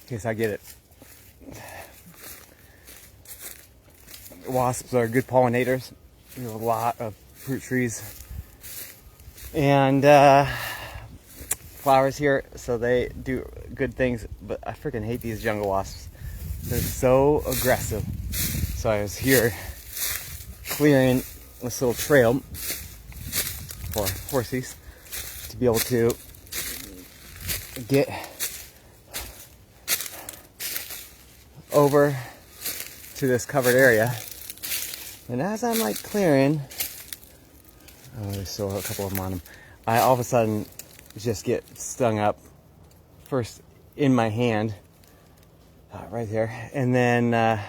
in case I get it. Wasps are good pollinators. There's a lot of fruit trees and flowers here, so they do good things, but I freaking hate these jungle wasps. They're so aggressive. So I was here clearing this little trail for horsies to be able to get over to this covered area. And as I'm like clearing, oh, there's still a couple of them on them, I all of a sudden just get stung up, first in my hand, right there, and then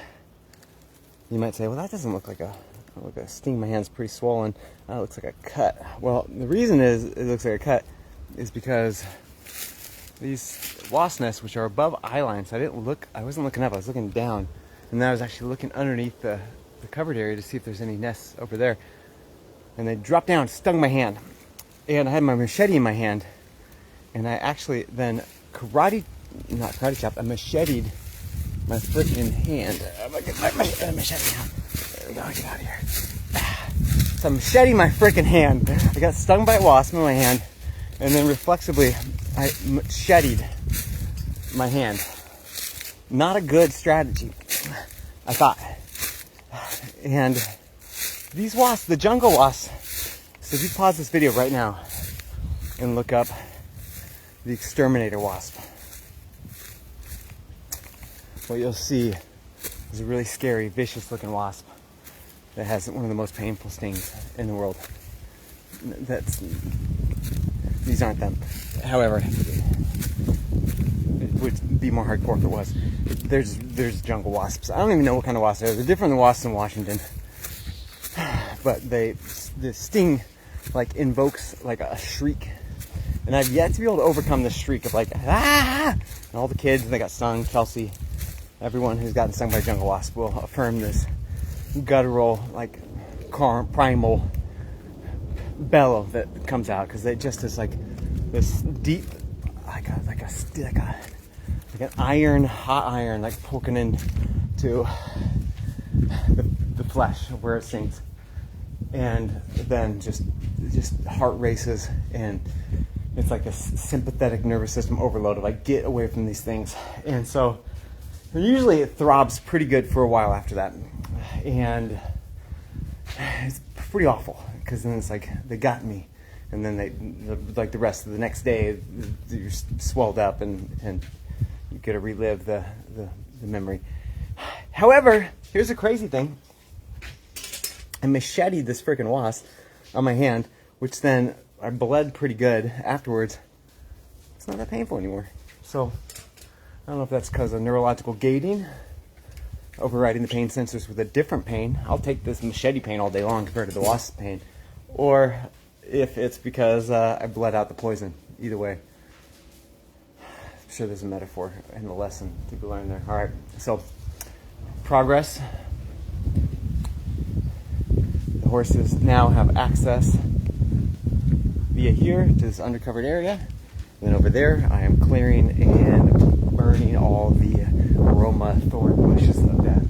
you might say, well, that doesn't look like a sting. My hand's pretty swollen. It looks like a cut. Well, the reason is it looks like a cut is because these wasp nests, which are above eye line, so I wasn't looking up, I was looking down, and then I was actually looking underneath the covered area to see if there's any nests over there, and they dropped down, stung my hand, and I had my machete in my hand, and I actually then I macheted my freaking hand. I'm gonna get my machete out. There we go, get out of here. So I macheted my freaking hand. I got stung by a wasp in my hand, and then reflexively I macheted my hand. Not a good strategy, I thought. And these wasps, the jungle wasps, so if you pause this video right now and look up the exterminator wasp, what you'll see is a really scary, vicious looking wasp that has one of the most painful stings in the world. These aren't them. However, it would be more hardcore if it was. There's jungle wasps. I don't even know what kind of wasps they are. They're different than wasps in Washington. But the sting like invokes like a shriek. And I've yet to be able to overcome the shriek of like, ah! And all the kids, they got stung, Kelsey, everyone who's gotten stung by a jungle wasp will affirm this guttural, like primal bellow that comes out, because it just is like this deep, like an iron, hot iron, like poking into the flesh where it stings, and then just heart races, and it's like a sympathetic nervous system overload of like, get away from these things. And so usually it throbs pretty good for a while after that, and it's pretty awful, because then it's like, they got me, and then like the rest of the next day you're swelled up and you get to relive the memory. However, here's the crazy thing. I macheted this freaking wasp on my hand, which then I bled pretty good afterwards. It's not that painful anymore. So I don't know if that's because of neurological gating, overriding the pain sensors with a different pain. I'll take this machete pain all day long compared to the wasp pain. Or if it's because I bled out the poison. Either way. I'm sure there's a metaphor in the lesson to be learned there. Alright, so progress. The horses now have access via here to this undercovered area. And then over there, I am clearing and burning all the aroma thorn bushes of death.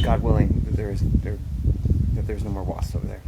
God willing, that there's no more wasps over there.